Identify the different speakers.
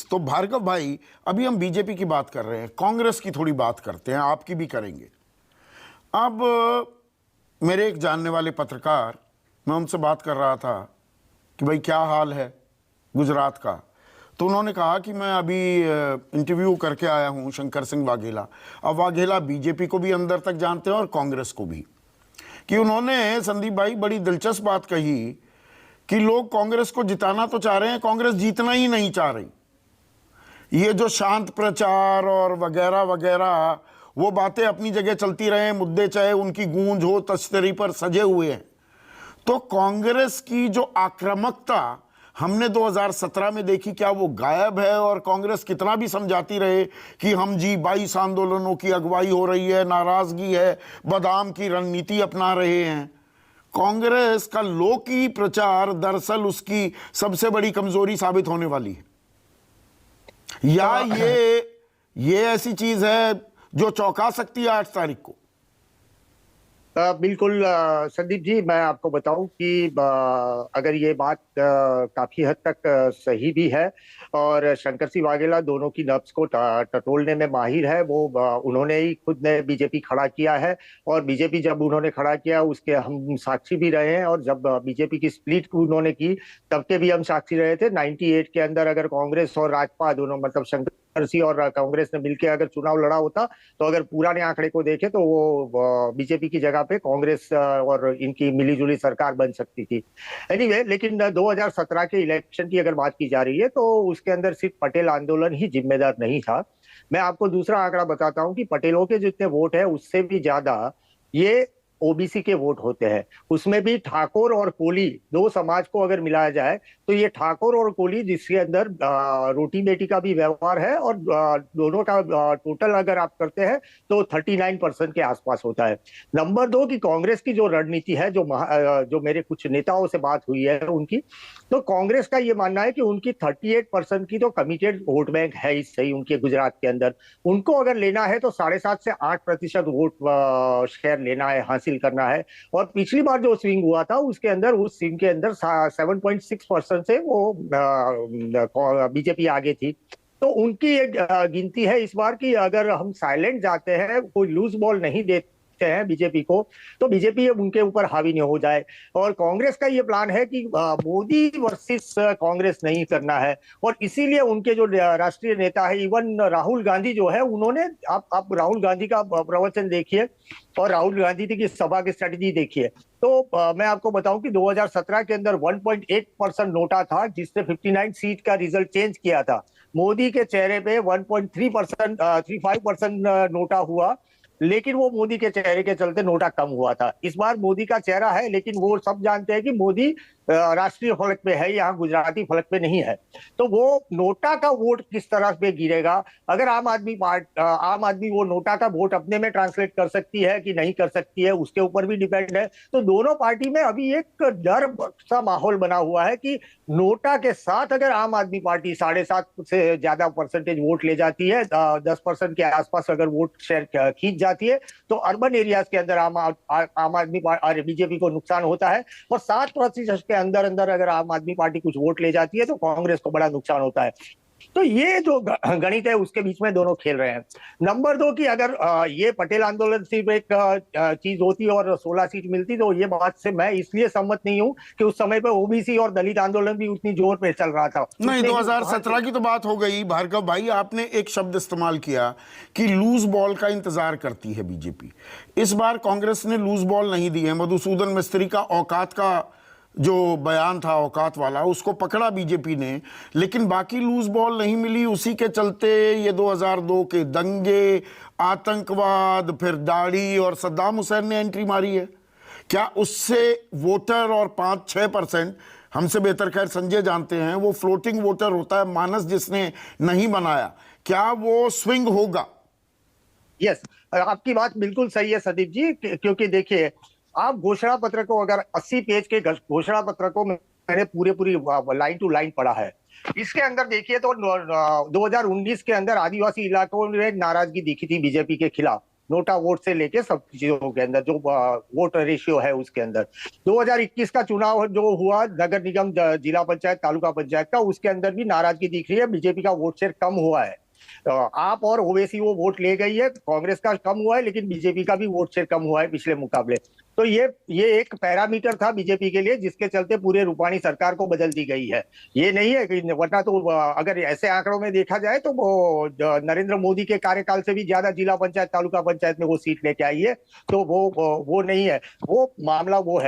Speaker 1: तो भार्गव भाई, अभी हम बीजेपी की बात कर रहे हैं, कांग्रेस की थोड़ी बात करते हैं, आपकी भी करेंगे। अब मेरे एक जानने वाले पत्रकार, मैं उनसे बात कर रहा था कि भाई क्या हाल है गुजरात का, तो उन्होंने कहा कि मैं अभी इंटरव्यू करके आया हूं शंकर सिंह वाघेला। अब वाघेला बीजेपी को भी अंदर तक जानते हैं और कांग्रेस को भी, कि उन्होंने संदीप भाई बड़ी दिलचस्प बात कही कि लोग कांग्रेस को जिताना तो चाह रहे हैं, कांग्रेस जीतना ही नहीं चाह रही। ये जो शांत प्रचार और वगैरह वगैरह वो बातें अपनी जगह चलती रहे, मुद्दे चाहे उनकी गूंज हो तश्तरी पर सजे हुए हैं। तो कांग्रेस की जो आक्रामकता हमने 2017 में देखी, क्या वो गायब है? और कांग्रेस कितना भी समझाती रहे कि हम जी 22 आंदोलनों की अगुवाई हो रही है, नाराजगी है, बादाम की रणनीति अपना रहे हैं, कांग्रेस का लोकी प्रचार दरअसल उसकी सबसे बड़ी कमजोरी साबित होने वाली है। या ये ऐसी चीज है जो चौंका सकती है 8 तारीख को?
Speaker 2: बिल्कुल संदीप जी, मैं आपको बताऊं कि अगर ये बात काफी हद तक सही भी है और शंकर सिंह वाघेला दोनों की नब्ज को टटोलने में माहिर है। वो उन्होंने ही खुद ने बीजेपी खड़ा किया है और बीजेपी जब उन्होंने खड़ा किया उसके हम साक्षी भी रहे हैं। और जब बीजेपी की स्प्लिट उन्होंने की तब के भी हम साक्षी रहे थे। 98 के अंदर अगर कांग्रेस और राजपा दोनों, मतलब शंकर सिंह और कांग्रेस ने मिलकर अगर चुनाव लड़ा होता तो अगर पुराने आंकड़े को देखें तो वो बीजेपी की जगह पे कांग्रेस और इनकी मिलीजुली सरकार बन सकती थी। एनीवे, लेकिन 2017 के इलेक्शन की अगर बात की जा रही है तो उसके अंदर सिर्फ पटेल आंदोलन ही जिम्मेदार नहीं था। मैं आपको दूसरा आंकड़ा बताता हूं कि पटेलों के जितने वोट है उससे भी ज्यादा ये ओबीसी के वोट होते हैं। उसमें भी ठाकुर और कोली दो समाज को अगर मिलाया जाए तो ये ठाकुर और कोली, जिसके अंदर रोटी बेटी का भी व्यवहार है और दोनों का टोटल अगर आप करते हैं तो 39% के आसपास होता है। नंबर 2 की कांग्रेस की जो रणनीति है, जो मेरे कुछ नेताओं से बात हुई है उनकी, तो कांग्रेस का ये मानना है कि उनकी 38% की तो कमिटेड वोट बैंक है ही सही उनके गुजरात के अंदर। उनको अगर लेना है तो 7.5 से 8% वोट शेयर लेना है, हासिल करना है। और पिछली बार जो स्विंग हुआ था उसके अंदर, उस स्विंग के अंदर 7.6% से वो बीजेपी आगे थी। तो उनकी एक गिनती है इस बार की, अगर हम साइलेंट जाते हैं, कोई लूज बॉल नहीं देते हैं बीजेपी को, तो बीजेपी उनके ऊपर हावी नहीं हो जाए। और कांग्रेस का ये प्लान है कि मोदी वर्सेस कांग्रेस नहीं करना है। और इसीलिए उनके जो राष्ट्रीय नेता है, इवन राहुल गांधी जो है, उन्होंने, आप राहुल गांधी का प्रवचन देखिए और राहुल गांधी की सभा की स्ट्रेटेजी देखिए। तो मैं आपको बताऊं कि 2017 के अंदर 1.8% नोटा था जिसने 59 सीट का रिजल्ट चेंज किया था। मोदी के चेहरे पे 1.3%, 35% नोटा हुआ, लेकिन वो मोदी के चेहरे के चलते नोटा कम हुआ था। इस बार मोदी का चेहरा है, लेकिन वो सब जानते हैं कि मोदी राष्ट्रीय फलक पे है, यहाँ गुजराती फलक पे नहीं है। तो वो नोटा का वोट किस तरह पे गिरेगा, अगर आम आदमी वो नोटा का वोट अपने में ट्रांसलेट कर सकती है कि नहीं कर सकती है, उसके ऊपर भी डिपेंड है। तो दोनों पार्टी में अभी एक डर सा माहौल बना हुआ है कि नोटा के साथ अगर आम आदमी पार्टी 7.5 से ज्यादा परसेंटेज वोट ले जाती है, 10% के आसपास अगर वोट शेयर खींच जाती है, तो अर्बन एरियाज के अंदर आम आदमी बीजेपी को नुकसान होता है। और 7% के अंदर अंदर अगर आम आदमी पार्टी कुछ वोट ले जाती है तो कांग्रेस को बड़ा नुकसान होता है। तो ये जो गणित है उसके बीच में दोनों खेल रहे हैं। नंबर 2 की अगर ये पटेल आंदोलन सिर्फ एक चीज होती और 16 सीट मिलती, तो ये बात से मैं इसलिए सहमत नहीं हूं कि उस समय पे ओबीसी और दलित आंदोलन भी उतनी जोर पे चल रहा था।
Speaker 1: नहीं, 2017 की तो बात हो गई। भार्गव भाई, आपने एक शब्द इस्तेमाल किया कि लूज बॉल का इंतजार करती है बीजेपी। इस बार कांग्रेस ने लूज बॉल नहीं दी है। मधुसूदन मिस्त्री का औकात का जो बयान था, औकात वाला, उसको पकड़ा बीजेपी ने, लेकिन बाकी लूज बॉल नहीं मिली। उसी के चलते ये 2002 के दंगे, आतंकवाद, फिर दाढ़ी और सद्दाम हुसैन ने एंट्री मारी है। क्या उससे वोटर और 5-6%, हमसे बेहतर खैर संजय जानते हैं, वो फ्लोटिंग वोटर होता है, मानस जिसने नहीं बनाया, क्या वो स्विंग होगा?
Speaker 2: यस, आपकी बात बिल्कुल सही है संदीप जी, क्योंकि देखिए, आप घोषणा पत्र को, अगर 80 पेज के घोषणा पत्र को मैंने पूरी लाइन टू लाइन पढ़ा है। इसके अंदर देखिए तो 2019 के अंदर आदिवासी इलाकों में नाराजगी दिखी थी बीजेपी के खिलाफ। नोटा वोट से लेके सब चीजों के अंदर जो वोट रेशियो है उसके अंदर 2021 का चुनाव जो हुआ नगर निगम जिला पंचायत तालुका पंचायत का, उसके अंदर भी नाराजगी दिख रही है, बीजेपी का वोट शेयर कम हुआ है। आप और ओवैसी वो वोट ले गई है, कांग्रेस का कम हुआ है लेकिन बीजेपी का भी वोट शेयर कम हुआ है पिछले मुकाबले। तो ये एक पैरामीटर था बीजेपी के लिए जिसके चलते पूरे रूपाणी सरकार को बदल दी गई है। ये नहीं है कि वरना तो अगर ऐसे आंकड़ों में देखा जाए तो वो नरेंद्र मोदी के कार्यकाल से भी ज्यादा जिला पंचायत तालुका पंचायत में वो सीट लेके आई है। तो वो नहीं है, वो मामला वो है।